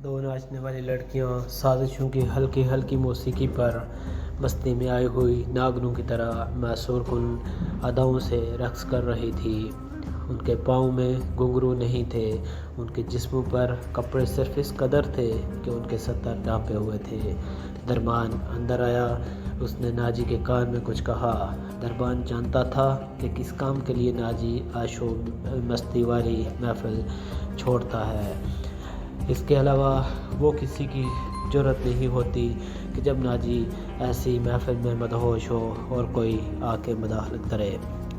دو ناچنے والی لڑکیاں سازشوں کی ہلکی ہلکی موسیقی پر مستی میں آئی ہوئی ناگنوں کی طرح محصور کن اداؤں سے رقص کر رہی تھی۔ ان کے پاؤں میں گھنگرو نہیں تھے، ان کے جسموں پر کپڑے صرف اس قدر تھے کہ ان کے سطر ڈھانپے ہوئے تھے۔ دربان اندر آیا، اس نے ناجی کے کان میں کچھ کہا۔ دربان جانتا تھا کہ کس کام کے لیے ناجی عیش و مستی والی محفل چھوڑتا ہے، اس کے علاوہ وہ کسی کی جرأت نہیں ہوتی کہ جب ناجی ایسی محفل میں مدہوش ہو اور کوئی آ کے مداخلت کرے۔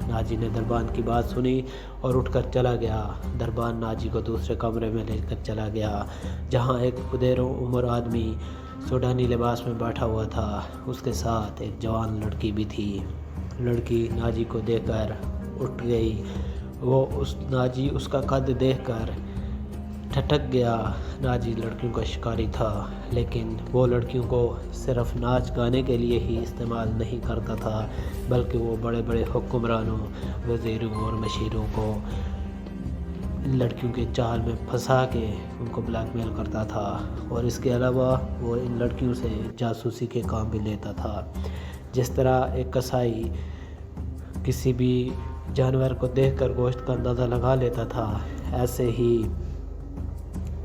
ناجی نے دربان کی بات سنی اور اٹھ کر چلا گیا۔ دربان ناجی کو دوسرے کمرے میں لے کر چلا گیا، جہاں ایک ادیر عمر آدمی سوڈانی لباس میں بیٹھا ہوا تھا، اس کے ساتھ ایک جوان لڑکی بھی تھی۔ لڑکی ناجی کو دیکھ کر اٹھ گئی، ناجی اس کا قد دیکھ کر ٹھٹک گیا۔ ناجی لڑکیوں کا شکاری تھا، لیکن وہ لڑکیوں کو صرف ناچ گانے کے لیے ہی استعمال نہیں کرتا تھا، بلکہ وہ بڑے بڑے حکمرانوں، وزیروں اور مشیروں کو ان لڑکیوں کے جال میں پھنسا کے ان کو بلیک میل کرتا تھا، اور اس کے علاوہ وہ ان لڑکیوں سے جاسوسی کے کام بھی لیتا تھا۔ جس طرح ایک قصائی کسی بھی جانور کو دیکھ کر گوشت کا اندازہ لگا لیتا تھا، ایسے ہی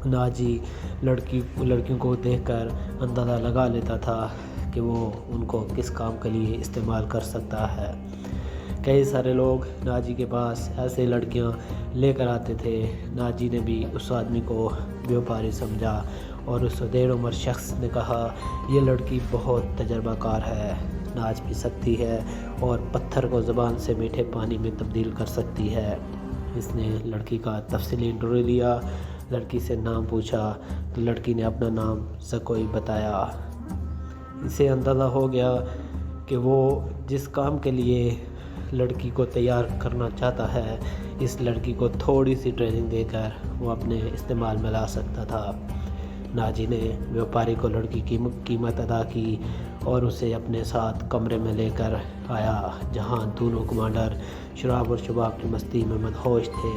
ناجی لڑکیوں کو دیکھ کر اندازہ لگا لیتا تھا کہ وہ ان کو کس کام کے لیے استعمال کر سکتا ہے۔ کئی سارے لوگ ناجی کے پاس ایسے لڑکیاں لے کر آتے تھے۔ ناجی نے بھی اس آدمی کو بیوپاری سمجھا، اور اس ادیر عمر شخص نے کہا، یہ لڑکی بہت تجربہ کار ہے، ناچ بھی سکتی ہے اور پتھر کو زبان سے میٹھے پانی میں تبدیل کر سکتی ہے۔ اس نے لڑکی کا تفصیلی انٹرویو لیا، لڑکی سے نام پوچھا تو لڑکی نے اپنا نام زکوئی بتایا۔ اسے اندازہ ہو گیا کہ وہ جس کام کے لیے لڑکی کو تیار کرنا چاہتا ہے، اس لڑکی کو تھوڑی سی ٹریننگ دے کر وہ اپنے استعمال میں لا سکتا تھا۔ ناجی نے بیوپاری کو لڑکی کی قیمت ادا کی اور اسے اپنے ساتھ کمرے میں لے کر آیا، جہاں دونوں کمانڈر شراب اور شباب کی مستی میں مدہوش تھے۔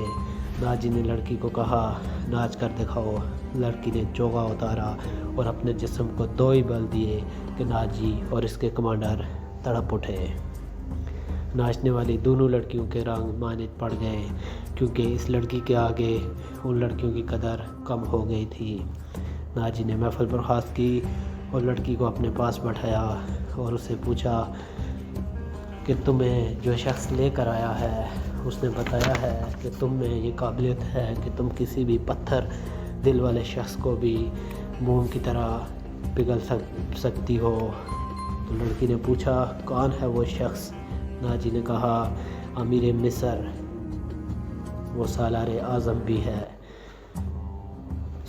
ناجی نے لڑکی کو کہا، ناچ کر دکھاؤ۔ لڑکی نے چوغا اتارا اور اپنے جسم کو دو ہی بل دیے کہ ناجی اور اس کے کمانڈر تڑپ اٹھے۔ ناچنے والی دونوں لڑکیوں کے رنگ مانت پڑ گئے، کیونکہ اس لڑکی کے آگے ان لڑکیوں کی قدر کم ہو گئی تھی۔ ناجی نے محفل برخاست کی اور لڑکی کو اپنے پاس بٹھایا اور اسے پوچھا کہ تمہیں جو شخص لے کر آیا ہے، اس نے بتایا ہے کہ تم میں یہ قابلیت ہے کہ تم کسی بھی پتھر دل والے شخص کو بھی موم کی طرح پگھل سکتی ہو۔ تو لڑکی نے پوچھا، کون ہے وہ شخص؟ ناجی نے کہا، امیر مصر، وہ سالار اعظم بھی ہے۔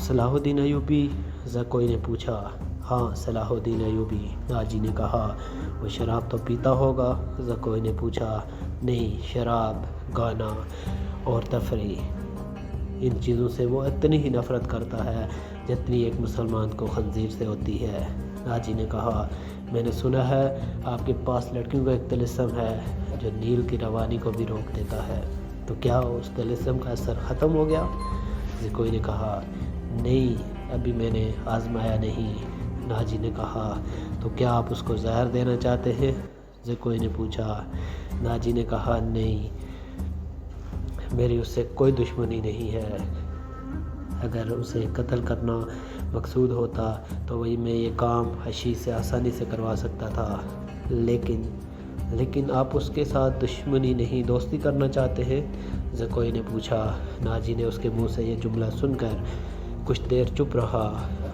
صلاح الدین ایوبی؟ زکوئی نے پوچھا۔ ہاں، صلاح الدین ایوبی۔ ناجی نے کہا، وہ شراب تو پیتا ہوگا؟ زکوئی نے پوچھا۔ نہیں، شراب، گانا اور تفریح، ان چیزوں سے وہ اتنی ہی نفرت کرتا ہے جتنی ایک مسلمان کو خنزیر سے ہوتی ہے۔ ناجی نے کہا، میں نے سنا ہے آپ کے پاس لڑکیوں کا ایک طلسم ہے جو نیل کی روانی کو بھی روک دیتا ہے، تو کیا اس طلسم کا اثر ختم ہو گیا؟ زکوئی نے کہا، نہیں، ابھی میں نے آزمایا نہیں۔ ناجی نے کہا، تو کیا آپ اس کو زہر دینا چاہتے ہیں؟ زکوئی نے پوچھا۔ ناجی نے کہا، نہیں، میری اس سے کوئی دشمنی نہیں ہے۔ اگر اسے قتل کرنا مقصود ہوتا تو وہی میں یہ کام حشیش سے آسانی سے کروا سکتا تھا، لیکن آپ اس کے ساتھ دشمنی نہیں، دوستی کرنا چاہتے ہیں؟ زکوئی نے پوچھا۔ ناجی نے اس کے منہ سے یہ جملہ سن کر کچھ دیر چپ رہا۔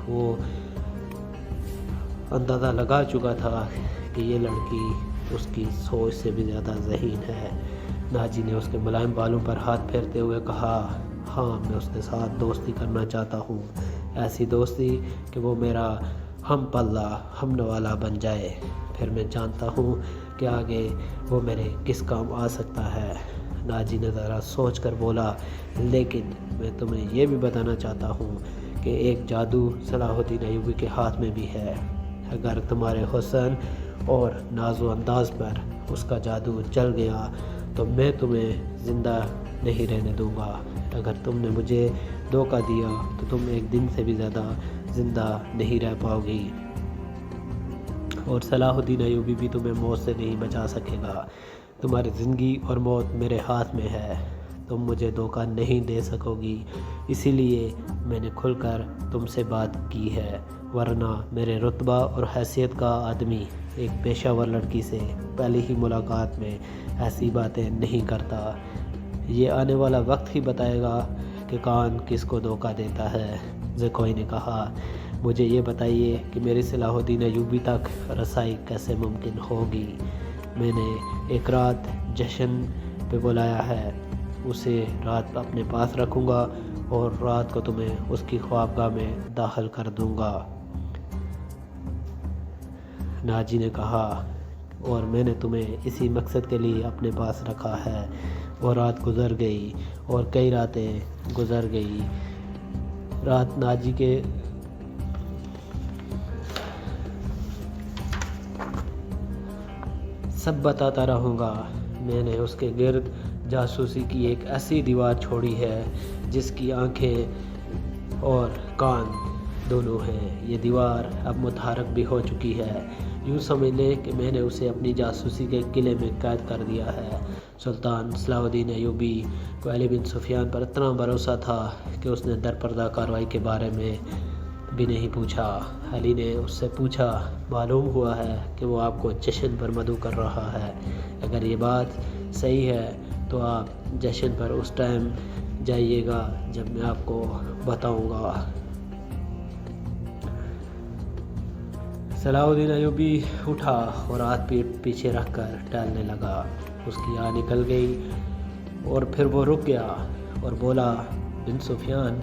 وہ اندازہ لگا چکا تھا کہ یہ لڑکی اس کی سوچ سے بھی زیادہ ذہین ہے۔ ناجی نے اس کے ملائم بالوں پر ہاتھ پھیرتے ہوئے کہا، ہاں، میں اس کے ساتھ دوستی کرنا چاہتا ہوں، ایسی دوستی کہ وہ میرا ہم پلہ ہم نوالا بن جائے، پھر میں جانتا ہوں کہ آگے وہ میرے کس کام آ سکتا ہے۔ ناجی نے ذرا سوچ کر بولا، لیکن میں تمہیں یہ بھی بتانا چاہتا ہوں کہ ایک جادو صلاح الدین ایوبی کے ہاتھ میں بھی ہے۔ اگر تمہارے حسن اور ناز و انداز پر اس کا جادو چل گیا تو میں تمہیں زندہ نہیں رہنے دوں گا۔ اگر تم نے مجھے دھوکہ دیا تو تم ایک دن سے بھی زیادہ زندہ نہیں رہ پاؤ گی، اور صلاح الدین ایوبی بھی تمہیں موت سے نہیں بچا سکے گا۔ تمہاری زندگی اور موت میرے ہاتھ میں ہے، تم مجھے دھوکہ نہیں دے سکو گی، اسی لیے میں نے کھل کر تم سے بات کی ہے، ورنہ میرے رتبہ اور حیثیت کا آدمی ایک پیشہ ور لڑکی سے پہلی ہی ملاقات میں ایسی باتیں نہیں کرتا۔ یہ آنے والا وقت ہی بتائے گا کہ کون کس کو دھوکہ دیتا ہے۔ زکوئی نے کہا، مجھے یہ بتائیے کہ میری صلاح الدین ایوبی تک رسائی کیسے ممکن ہوگی؟ میں نے ایک رات جشن پہ بلایا ہے، اسے رات اپنے پاس رکھوں گا اور رات کو تمہیں اس کی خوابگاہ میں داخل کر دوں گا۔ ناجی نے کہا، اور میں نے تمہیں اسی مقصد کے لیے اپنے پاس رکھا ہے۔ اور رات گزر گئی اور کئی راتیں گزر گئی۔ رات ناجی کے سب بتاتا رہوں گا۔ میں نے اس کے گرد جاسوسی کی ایک ایسی دیوار چھوڑی ہے جس کی آنکھیں اور کان دونوں ہیں۔ یہ دیوار اب متحرک بھی ہو چکی ہے۔ یوں سمجھ لیں کہ میں نے اسے اپنی جاسوسی کے قلعے میں قید کر دیا ہے۔ سلطان صلاح الدین ایوبی کو علی بن سفیان پر اتنا بھروسہ تھا کہ اس نے درپردہ کارروائی کے بارے میں بھی نہیں پوچھا۔ علی نے اس سے پوچھا، معلوم ہوا ہے کہ وہ آپ کو جشن پر مدعو کر رہا ہے، اگر یہ بات صحیح ہے تو آپ جشن پر اس ٹائم جائیے گا جب میں آپ کو بتاؤں گا۔ صلاح الدین ایوبی اٹھا اور ہاتھ پیٹھ پیچھے رکھ کر ٹہلنے لگا۔ اس کی آہ نکل گئی اور پھر وہ رک گیا اور بولا، بن سفیان،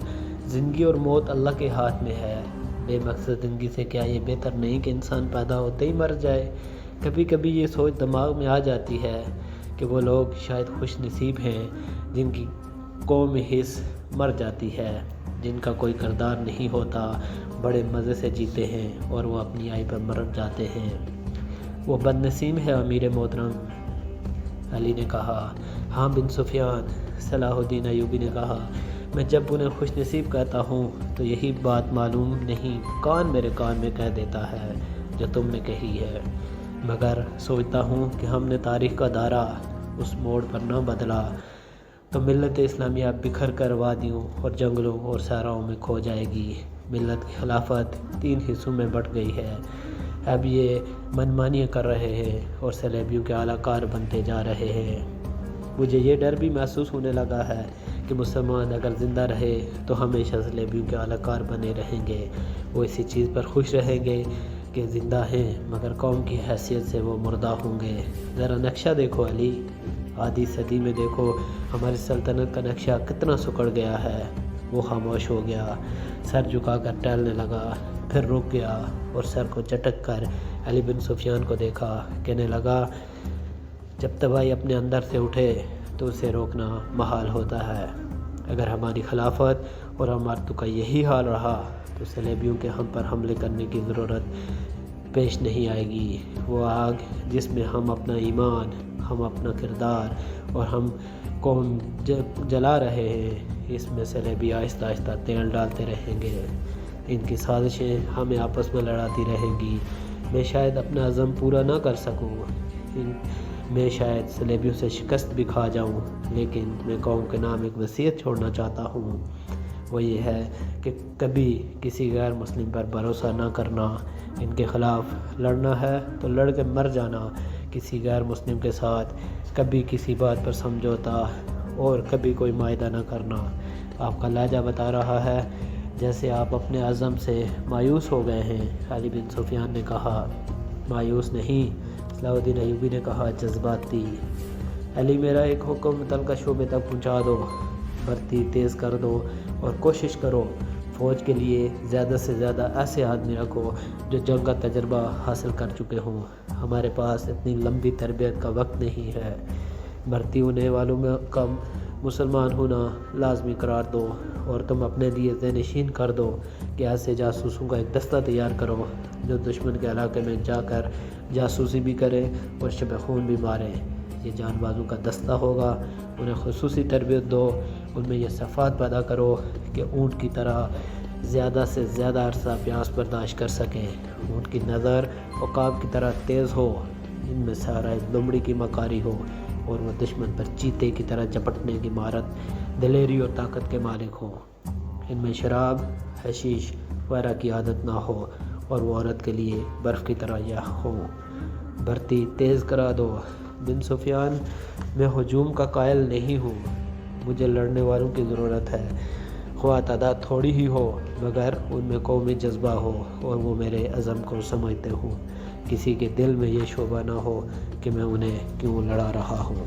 زندگی اور موت اللہ کے ہاتھ میں ہے۔ بے مقصد زندگی سے کیا یہ بہتر نہیں کہ انسان پیدا ہوتے ہی مر جائے؟ کبھی کبھی یہ سوچ دماغ میں آ جاتی ہے کہ وہ لوگ شاید خوش نصیب ہیں جن کی قوم حص مر جاتی ہے، جن کا کوئی کردار نہیں ہوتا، بڑے مزے سے جیتے ہیں اور وہ اپنی آئی پر مر جاتے ہیں۔ وہ بد نصیب ہے امیر محترم۔ علی نے کہا، ہاں بن سفیان۔ صلاح الدین ایوبی نے کہا، میں جب انہیں خوش نصیب کہتا ہوں تو یہی بات معلوم نہیں کون میرے کان میں کہہ دیتا ہے جو تم نے کہی ہے، مگر سوچتا ہوں کہ ہم نے تاریخ کا دائرہ اس موڑ پر نہ بدلا تو ملت اسلامیہ بکھر کر وادیوں اور جنگلوں اور صحراؤں میں کھو جائے گی۔ ملت کی خلافت 3 حصوں میں بٹ گئی ہے۔ اب یہ منمانیاں کر رہے ہیں اور صلیبیوں کے اعلی کار بنتے جا رہے ہیں۔ مجھے یہ ڈر بھی محسوس ہونے لگا ہے کہ مسلمان اگر زندہ رہے تو ہمیشہ صلیبیوں کے اعلی کار بنے رہیں گے۔ وہ اسی چیز پر خوش رہیں گے کہ زندہ ہیں مگر قوم کی حیثیت سے وہ مردہ ہوں گے۔ ذرا نقشہ دیکھو علی، آدھی صدی میں دیکھو ہماری سلطنت کا نقشہ کتنا سکڑ گیا ہے۔ وہ خاموش ہو گیا، سر جھکا کر ٹہلنے لگا، پھر رک گیا اور سر کو جھٹک کر علی بن سفیان کو دیکھا، کہنے لگا، جب تباہی اپنے اندر سے اٹھے تو اسے روکنا محال ہوتا ہے۔ اگر ہماری خلافت اور عمارتوں کا یہی حال رہا تو صلیبیوں کے ہم پر حملے کرنے کی ضرورت پیش نہیں آئے گی۔ وہ آگ جس میں ہم اپنا ایمان، ہم اپنا کردار اور ہم قوم جلا رہے ہیں، اس میں صلیبی آہستہ آہستہ تیل ڈالتے رہیں گے۔ ان کی سازشیں ہمیں آپس میں لڑاتی رہیں گی۔ میں شاید اپنا عزم پورا نہ کر سکوں، میں شاید صلیبیوں سے شکست بھی کھا جاؤں، لیکن میں قوم کے نام ایک وصیت چھوڑنا چاہتا ہوں۔ وہ یہ ہے کہ کبھی کسی غیر مسلم پر بھروسہ نہ کرنا، ان کے خلاف لڑنا ہے تو لڑ کے مر جانا، کسی غیر مسلم کے ساتھ کبھی کسی بات پر سمجھوتا اور کبھی کوئی معاہدہ نہ کرنا۔ آپ کا لہجہ بتا رہا ہے جیسے آپ اپنے عزم سے مایوس ہو گئے ہیں۔ علی بن سفیان نے کہا، مایوس نہیں۔ صلاح الدین ایوبی نے کہا، جذباتی۔ علی، میرا ایک حکم متعلقہ شعبے تک پہنچا دو، بھرتی تیز کر دو اور کوشش کرو فوج کے لیے زیادہ سے زیادہ ایسے آدمی رکھو جو جنگ کا تجربہ حاصل کر چکے ہوں۔ ہمارے پاس اتنی لمبی تربیت کا وقت نہیں ہے۔ بھرتی ہونے والوں میں کم مسلمان ہونا لازمی قرار دو اور تم اپنے لیے ذہن نشین کر دو کہ ایسے جاسوسوں کا ایک دستہ تیار کرو جو دشمن کے علاقے میں جا کر جاسوسی بھی کرے اور شب خون بھی مارے۔ یہ جان بازوں کا دستہ ہوگا، انہیں خصوصی تربیت دو ان میں یہ صفات پیدا کرو کہ اونٹ کی طرح زیادہ سے زیادہ عرصہ پیاس برداشت کر سکیں، اونٹ کی نظر عقاب کی طرح تیز ہو، ان میں سارا ایک لومڑی کی مکاری ہو اور وہ دشمن پر چیتے کی طرح جپٹنے کی مہارت، دلیری اور طاقت کے مالک ہوں، ان میں شراب، حشیش وغیرہ کی عادت نہ ہو اور وہ عورت کے لیے برف کی طرح یا ہو۔ بھرتی تیز کرا دو۔ بن سفیان، میں ہجوم کا قائل نہیں ہوں، مجھے لڑنے والوں کی ضرورت ہے، خواہ تعداد تھوڑی ہی ہو مگر ان میں قومی جذبہ ہو اور وہ میرے عزم کو سمجھتے ہوں، کسی کے دل میں یہ شبہ نہ ہو کہ میں انہیں کیوں لڑا رہا ہوں۔